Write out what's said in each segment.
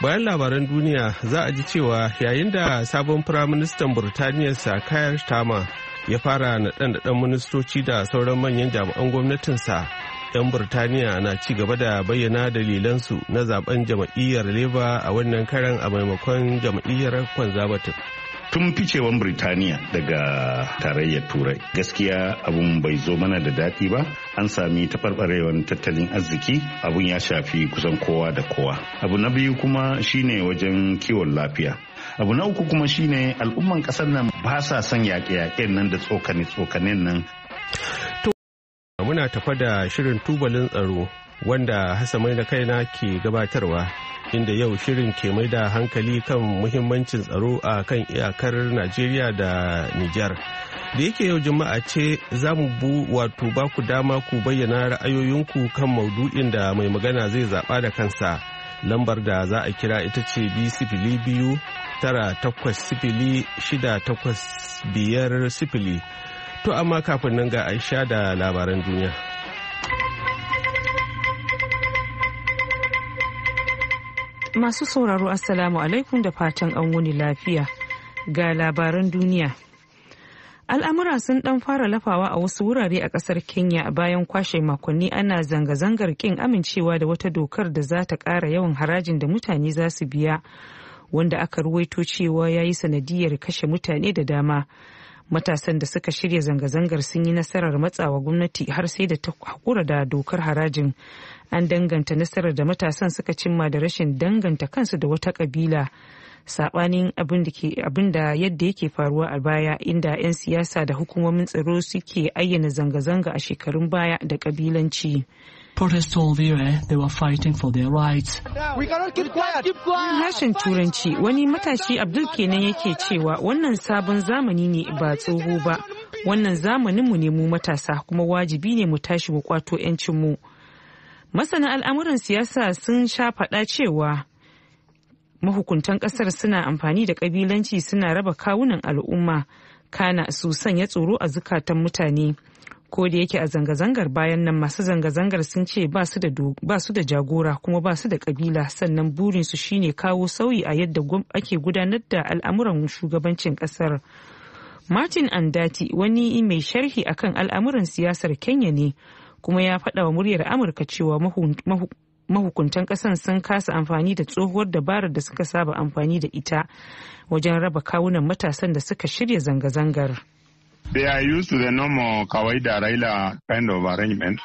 Bayan labaran duniya za a ji cewa yayin da sabon firaministan Burtaniya Sir Keir Starmer ya fara naɗe-naɗen ministoci da sauran manyan jami'an gwamnatinsa, 'yan Burtaniya na ci gaba da bayyana dalilansu na zaben jam'iyyar Labour a wannan karan a maimakon jam'iyyar Conservative. Tun ficewan Birtaniya daga tarayyar Turai gaskiya abun bai zo mana da daɗi ba. An sami taɓarɓarewar tattalin arziki, abun ya shafi kusan kowa da kowa. Abu na biyu kuma shine wajen kiwon lafiya. Abu na uku kuma shine al'umman ƙasar nan ba sa son yaƙe-yaƙen nan da tsokane-tsokanen nan. Muna tafa da shirin tubalin tsaro wanda Hassamai da kaina ke gabatarwa. Inda yau shirin ke mai da hankali kan muhimmancin tsaro a kan iyakar Najeriya da Nijar. Da yake yau Juma'a ce za mu ba ku dama ku bayyana ra'ayoyinku kan maudu'in da mai magana zai zaɓa da kansa. Lambar da za a kira ita ce 2 9 8 6 8 5 To amma kafin nan ga Aisha da labaran duniya. Masu sauraro Assalamu alaikum da fatan an wuni lafiya ga labaran duniya. Al'amura sun dan fara lafawa a wasu wurare a kasar Kenya bayan kwashe makonni ana zanga-zangar kin amincewa da wata dokar da za ta ƙara yawan harajin da mutane za su biya, wanda aka ruwaito cewa ya yi sanadiyar kashe mutane da dama. Matasan da suka shirya zanga-zangar sun yi nasarar matsawa gwamnati har sai da ta hakura da dokar harajin. An danganta nasarar da matasan suka cimma da rashin danganta kansu da wata kabila, sabanin abin da yadda yake faruwa a baya, inda 'yan siyasa da hukumomin tsaro suke ayyana zanga-zanga a shekarun baya da kabilanci. Protest told VOA they were fighting for their rights. Harshen Turanci, wani matashi Abdul kenan yake cewa wannan sabon zamani ne ba tsoho ba. Wannan zamaninmu ne mu matasa, kuma wajibi ne mu tashi mu kwato 'yancinmu. Masana al'amuran siyasa sun sha faɗa cewa mahukuntan ƙasar suna amfani da ƙabilanci suna raba kawunan al'umma, kana su sanya tsoro a zukatan mutane. Ko da yake a zanga-zangar bayan nan masu zanga-zangar sun ce ba su da jagora kuma ba su da kabila, sannan burinsu shine kawo sauyi a yadda ake gudanar da al'amuran shugabancin kasar. Martin Andati wani mai sharhi akan al'amuran siyasar Kenya ne, kuma ya faɗa wa muryar Amurka cewa mahukuntan ƙasar sun kasa amfani da tsohuwar dabarar da suka saba amfani da ita wajen raba kawunan matasan da suka shirya zanga-zangar. They are used to the normal Kawaida Raila kind of arrangement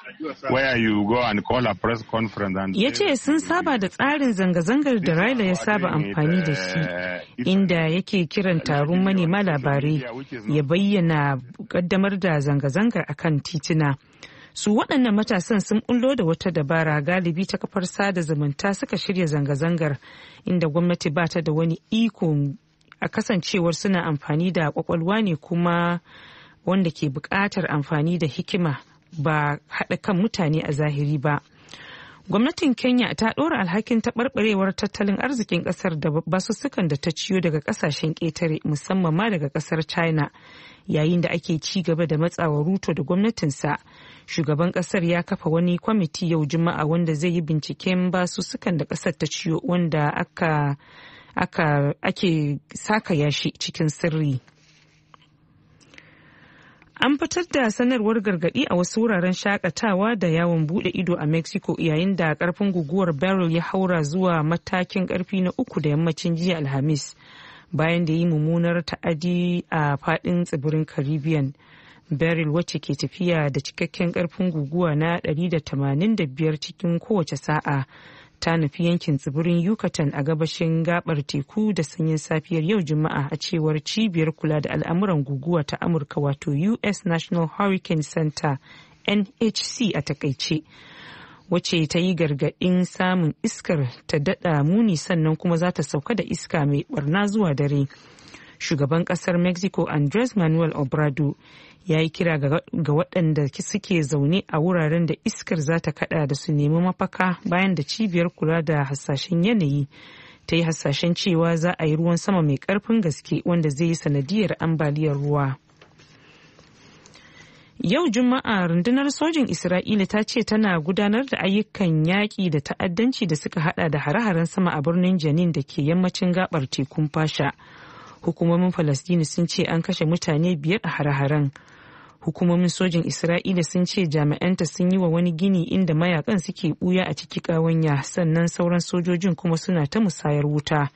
where you go and call a press conference and... Ya ce sun saba da tsarin zanga-zangar da Raila ya saba amfani da shi, inda yake kiran taron manema labarai ya bayyana kaddamar da zanga-zangar akan tituna. Su waɗannan matasan sun bullo da wata dabara, galibi ta kafar sada zumunta suka shirya zanga-zangar, inda gwamnati ba ta da wani iko a kasancewar suna amfani da kwakwalwa ne kuma wanda ke buƙatar amfani da hikima ba haɗa kan mutane a zahiri ba. Gwamnatin Kenya ta ɗora alhakin taɓarɓarewar tattalin arzikin ƙasar da basussukan da ta ciyo daga ƙasashen ƙetare, musamman ma daga ƙasar China, yayin da ake ci gaba da matsawa Ruto da gwamnatinsa. Shugaban ƙasar ya kafa wani kwamiti yau Juma'a wanda zai yi binciken basussukan da ƙasar ta ciyo, wanda ake saka yashi cikin sirri. An fitar da sanarwar gargadi a wasu wuraren shakatawa da yawon bude ido a Mexico yayin da karfin guguwar Beryl ya haura zuwa matakin karfi na 3 da yammacin jiya Alhamis, bayan da yi mummunar ta'adi a fadin tsibirin Caribbean. Beryl, wacce ke tafiya da cikakken karfin guguwa na 185 cikin kowace sa'a, ta nufi yankin tsibirin Yucatan a gabashin gabar teku da sanyin safiyar yau Juma'a, a cewar cibiyar kula da al'amuran guguwa ta Amurka, wato US National Hurricane Center NHC a takaice, wacce ta yi gargaɗin samun iskar ta daɗa muni sannan kuma za ta sauka da iska mai barna zuwa dare. Shugaban ƙasar Mexico Andres Manuel Obrador ya yi kira ga waɗanda suke zaune a wuraren da iskar za ta kada da su nemi mafaka, bayan da cibiyar kula da hasashen yanayi ta yi hasashen cewa za a yi ruwan sama mai ƙarfin gaske wanda zai yi sanadiyar ambaliyar ruwa. Yau Juma'a rundunar sojin Isra'ila ta ce tana gudanar da ayyukan yaƙi da ta'addanci da suka hada da hare-haren sama a birnin Janin da ke yammacin gabar tekun Fasha. Hukumomin Falastini sun ce an kashe mutane 5 a hare-haren. Hukumomin sojin Isra'ila sun ce jami'anta sun yi wa wani gini inda mayakan suke buya a ciki ƙawanya, sannan sauran sojojin kuma suna ta musayar wuta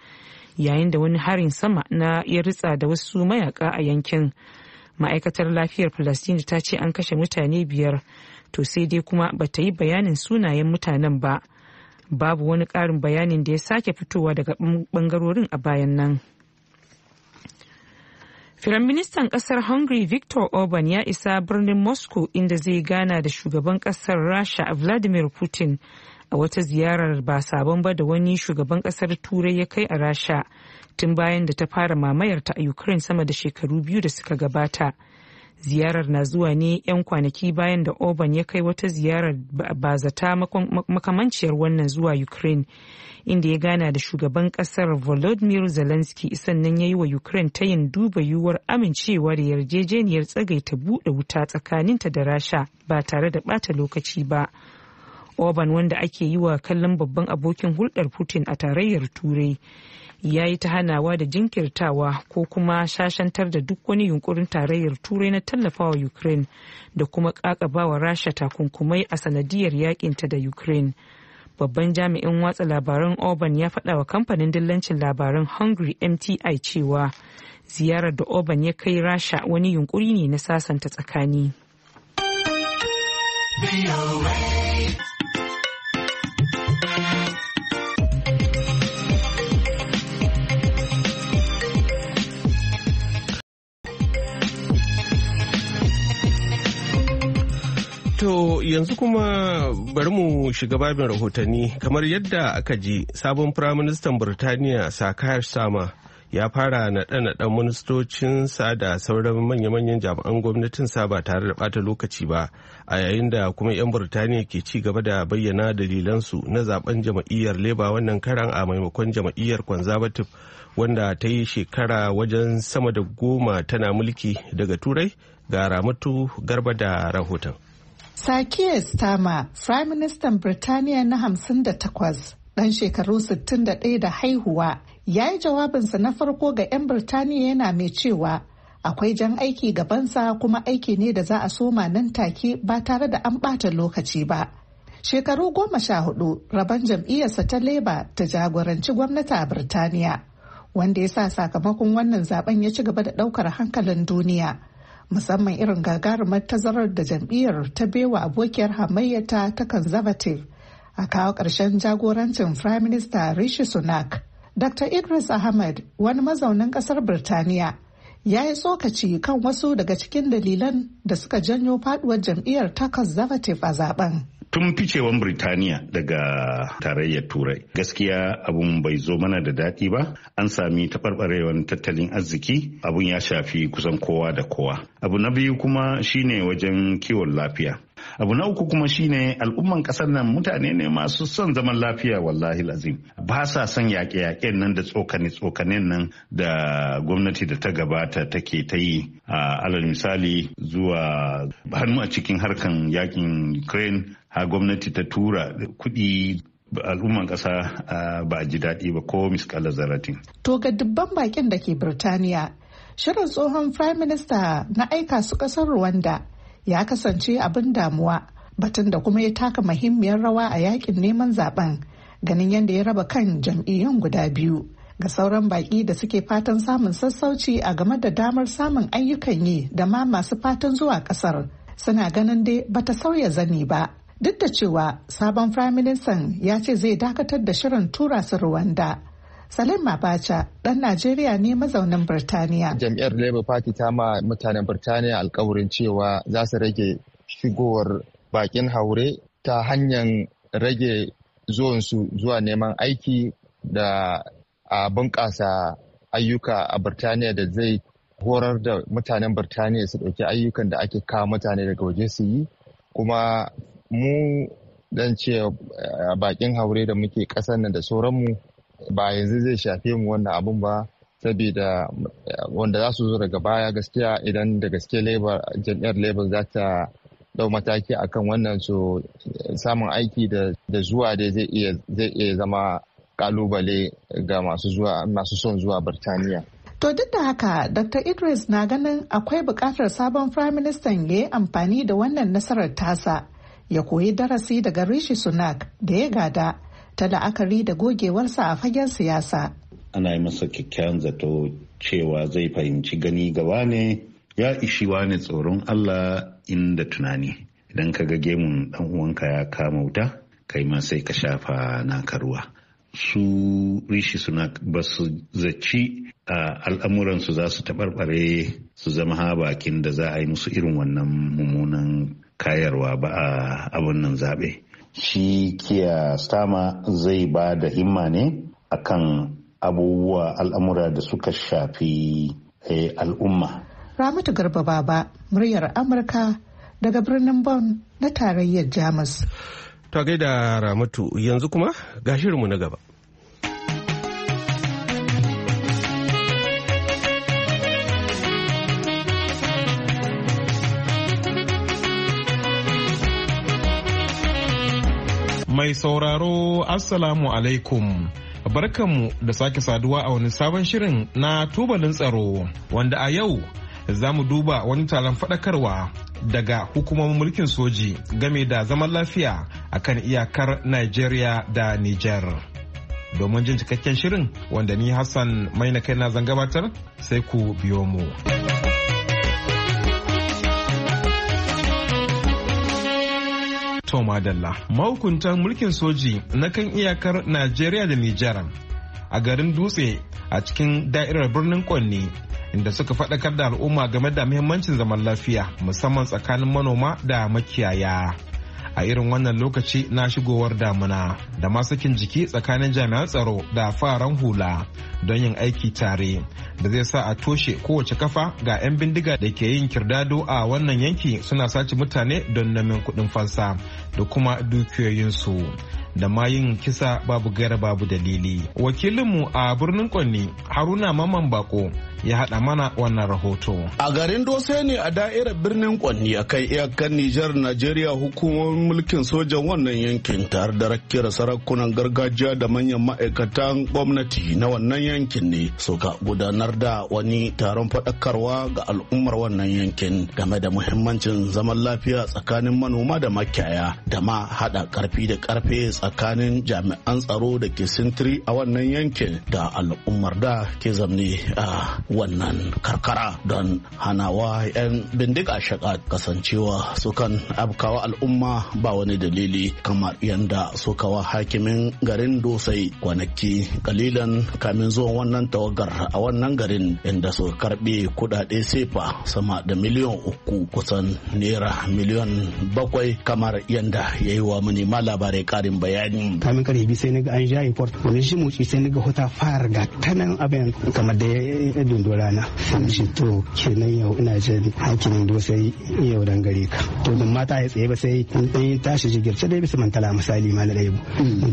yayin da wani harin sama na ya ritsa da wasu mayaka a yankin. Ma'aikatar lafiyar Falastini ta ce an kashe mutane 5, to sai dai kuma bata yi bayanin sunayen mutanen ba. Babu wani ƙarin bayanin da ya sake fitowa daga bangarorin a bayan nan. Firaministan ƙasar Hungary Viktor Orban ya isa birnin Moscow inda zai gana da shugaban ƙasar Rasha Vladimir Putin a wata ziyarar ba sabon ba da wani shugaban ƙasar Turai ya kai a Rasha tun bayan da ta fara mamayarta a Ukraine sama da shekaru 2 da suka gabata. Ziyarar na zuwa ne 'yan kwanaki bayan da Orban ya kai wata ziyarar bazata makamanciyar wannan zuwa Ukraine, inda ya gana da shugaban kasar Volodymyr Zelensky, sannan ya yi wa Ukraine tayin duba yiwuwar amincewa da yarjejeniyar tsagaita buɗe wuta tsakaninta da Rasha ba tare da ɓata lokaci ba. Orban, wanda ake yi wa kallon babban abokin hulɗar Putin a tarayyar Turai, ya yi ta hanawa da jinkirtawa ko kuma shashantar da duk wani yunkurin tarayyar Turai na tallafawa Ukraine da kuma ƙaƙabawa Rasha takunkumai a sanadiyar yakinta da Ukraine. Babban jami'in watsa labaran Orban ya faɗa wa kamfanin dillancin labaran Hungary MTI cewa ziyarar da Orban ya kai Rasha wani yunkuri ne na sasanta tsakani. To yanzu kuma bari mu shiga babin rahotanni. Kamar yadda aka ji, sabon firaministan Birtaniya Sir Keir Starmer ya fara naɗe-naɗen ministocinsa da sauran manya-manyan jami'an gwamnatinsa ba tare da ɓata lokaci ba, a yayin da kuma 'yan Birtaniya ke ci gaba da bayyana dalilansu na zaben jam'iyyar Labour wannan karan a maimakon jam'iyyar Conservative wanda ta yi shekara wajen sama da 10 tana mulki. Daga Turai ga Ramatu Garba da rahoton. Sir Keir Starmer, Prime Minister Birtaniya na 58, ɗan shekaru 61 da haihuwa, ya yi jawabinsa na farko ga 'yan Birtaniya yana mai cewa akwai jan aiki gabansa kuma aiki ne da za a soma nan take ba tare da an ɓata lokaci ba. Shekaru 14 rabon jam'iyyarsa ta Labour ta jagoranci gwamnati a Birtaniya, wanda ya sa sakamakon wannan zaben ya ci gaba da ɗaukar hankalin duniya. Musamman irin gagarumar tazarar da jam'iyyar ta bewa abokiyar hamayyata ta Conservative a kawo ƙarshen jagorancin Prime Minister Rishi Sunak. Dr. Idris Ahmed, wani mazaunin ƙasar Birtaniya, ya yi tsokaci kan wasu daga cikin dalilan da suka janyo faduwar jam'iyyar ta Conservative a zaben. Tun ficewan Birtaniya daga tarayyar Turai, gaskiya abun bai zo mana da daɗi ba. An sami taɓarɓarewar tattalin arziki, abun ya shafi kusan kowa da kowa. Abu na biyu kuma shine wajen kiwon lafiya. Abu na uku kuma shine al'umman ƙasar nan mutane ne masu son zaman lafiya, wallahi lazim. Ba sa son yaƙe-yaƙen nan da tsokane-tsokanen nan da gwamnati da ta gabata take ta yi. Alal misali zuwa hannu a cikin harkan yaƙin Ukraine, har gwamnati ta tura kuɗi al'umman ƙasa ba a ji daɗi ba ko miskala zaratin. To ga dubban bakin da ke Birtaniya, shirin tsohon Prime Minister na aika su ƙasar Rwanda ya kasance abin damuwa, batun da kuma ya taka muhimmiyar rawa a yakin neman zaben, ganin yadda ya raba kan jam'iyyun guda biyu. Ga sauran baki da suke fatan samun sassauci a game da damar samun ayyukan yi da ma masu fatan zuwa kasar, suna ganin dai bata sauya zani ba. Duk da cewa sabon Prime Minister ya ce zai dakatar da shirin tura su Rwanda. Salim Abacha, ɗan Najeriya ne mazaunin Birtaniya. Jam'iyyar Labour Party ta ma mutanen Birtaniya alkawarin cewa za su rage shigowar bakin haure ta hanyar rage zuwansu zuwa neman aiki da a bunƙasa ayyuka a Birtaniya da zai horar da mutanen Birtaniya su ɗauki ayyukan da ake kawo mutane daga waje su yi. Kuma mu dan ce bakin haure da muke ƙasar nan da sauranmu ba yanzu zai shafe mu wannan abun ba, saboda wanda za su zo daga baya gaskiya idan da gaske jam'iyyar Labour za ta dau mataki akan wannan so samun aiki da zuwa da zai iya zama kalubale ga masu son zuwa Birtaniya. To duk da haka Dr. Idris na ganin akwai buƙatar sabon Prime Minister ya yi amfani da wannan nasarar tasa ya koyi darasi daga Rishi Sunak da ya gada ta la'akari da gogewarsa a fagen siyasa. Ana yi masa kyakkyawan zato cewa zai fahimci gani gaba ne ya ishi wani tsoron Allah inda tunani. Idan ka ga gemun dan uwanka ya kama wuta kai ma sai ka shafa naka ruwa. Su Rishi Sunak ba su zaci al'amuransu za su taɓarɓare su zama bakin da za a yi musu irin wannan mummunan kayarwa ba a abin nan zaɓe. Shi Keir Starmer zai ba da himma ne akan abubuwa al'amura da suka shafi al'umma. Ramatu Garba Baba, muryar Amurka daga birnin Bonn na tarayyar Jamus. Ta gaida Ramatu, yanzu kuma ga shirinmu na gaba. Mai sauraro Assalamu alaikum. Barkanmu da sake saduwa a wani sabon shirin na tubalin tsaro wanda a yau za mu duba wani taron faɗakarwa daga hukumomin mulkin soji game da zaman lafiya akan iyakar Nigeria da Niger. Domin jin cikakken shirin wanda ni Hassan mai na kaina zan gabatar sai ku biyo mu. Madalla. Mahukuntan mulkin soji na kan iyakar Najeriya da Nijar a garin Dutse a cikin da'irar birnin Kwanni inda suka faɗakar da al'umma game da muhimmancin zaman lafiya musamman tsakanin manoma da makiyaya. A irin wannan lokaci na shigowar damuna da masakin jiki tsakanin jami'an tsaro da fararen hula don yin aiki tare da zai sa a toshe kowace kafa ga 'yan bindiga da ke yin kirdado a wannan yanki suna sace mutane don neman kuɗin fansa da kuma dukiyoyinsu da ma yin kisa babu gaira babu dalili. Wakilinmu a birnin Kwanni Haruna Mamman Bako ya haɗa mana wannan rahoto. A garin Dose ne a da'irar birnin Kwanni a kan iyakar Nijar Najeriya hukumomin mulkin sojan wannan yankin tare da rakiyar sarakunan gargajiya da manyan ma'aikatan gwamnati na wannan yankin ne suka gudanar da wani taron faɗakarwa ga al'ummar wannan yankin game da muhimmancin zaman lafiya tsakanin manoma da makiyaya da ma haɗa ƙarfi da ƙarfe tsakanin jami'an tsaro da ke sintiri a wannan yankin da al'ummar da ke zamne a wannan karkara don hanawa 'yan bindiga shaka kasancewa sukan afkawa al'umma ba wani dalili kamar yadda suka wa hakimin garin Dosai kwanaki kalilan kamin zuwan wannan tawagar a wannan garin inda suka karbe kudade sefa sama da miliyan 3 kusan naira miliyan 7 kamar yadda ya yi wa manema labarai karin bayani. Kamin karbi sai naga an ja import wani shi muci sai naga hota fara ga tanan abin kamar da ya dundo rana shi to kenan yau ina jin hakimin Dosai yau dan gare ka to ban mata ya tsaye ba sai in tashi jigirce dai bisa mantala misali ma na dai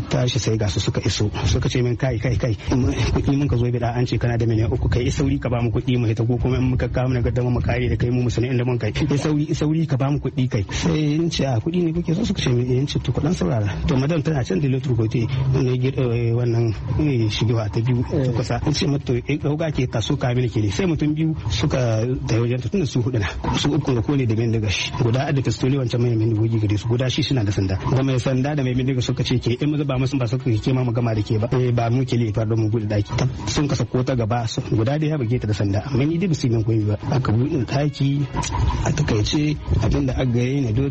tashi sai ga su suka iso suka ce min kai kuɗi mun ka zo bi da an ce kana da miliyan 3 kai sauri ka ba mu kuɗi mu hita ko kuma in muka kawo mu ga dama mu kare da kai mu musani inda mun kai sauri ka ba mu kuɗi kai sai in ce a kuɗi ne kuke so suka ce in ce to kuɗan saurara to madan tana can da lotu kote ne wannan shigewa ta biyu ta kusa in ce mata ga ke kaso ka mini ke sai mutum biyu suka da wajen tunda su hudu na su uku da kone da min daga shi guda da pistoli wancan mai min gogi gare su guda shi suna da sanda da mai sanda da mai min daga suka ce ke in ba musu ba suka ke ma mu gama da ke ba mu ke lefa don mu gudu daki sun kasa ko ta gaba guda da ya bage ta da sanda amma ni dai bisu min koyi ba aka buɗe daki a takaice abinda aka gare ne do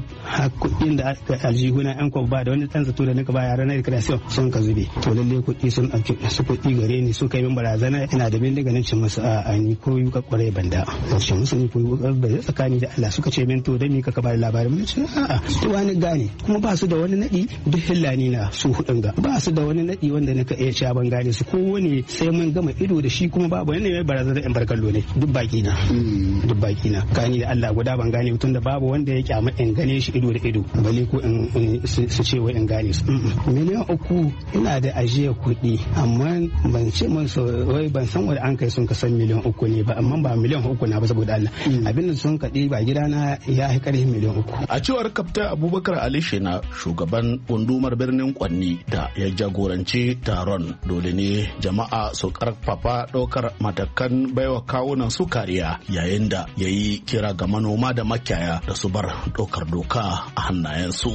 kuɗin da aljihuna yan kwabba da wani dan zato da nika ba yaran na recreation sun ka zube to lalle kuɗi sun ɗauki su kuɗi gare ni su kai min barazana ina da bindiga nan cin musu a ni ko yi ka kware banda ce musu ni ko ba tsakani da Allah suka ce min to dan mi ka ba da labarin mun ce a'a to wani gane kuma ba su da wani nadi duk hillani na su hudun ga ba su da wani nadi wanda nika iya cewa ban gane su ko wani sai mun gama ido da shi kuma babu wani mai barazana in barkallo ne duk baki na kani da Allah guda ban gane mutum da babu wanda ya kyama in gane shi ido da ido bale ko in su ce wai in gane su miliyan 3 ina da ajiyar kuɗi amma ban ce mun so wai ban san wanda an kai sun kasan miliyan 3 ne ba amma ba miliyan 3 na ba saboda Allah abin da sun kaɗi ba gidana ya yi ƙarfin miliyan 3. A cewar Kaftin Abubakar Ali Shina shugaban gundumar birnin Kwanni da ya jagoranci taron dole ne jama'a su karfafa ɗaukar matakan baiwa kawunan su kariya yayin da ya yi kira ga manoma da makiyaya da su bar ɗaukar doka a hannayensu.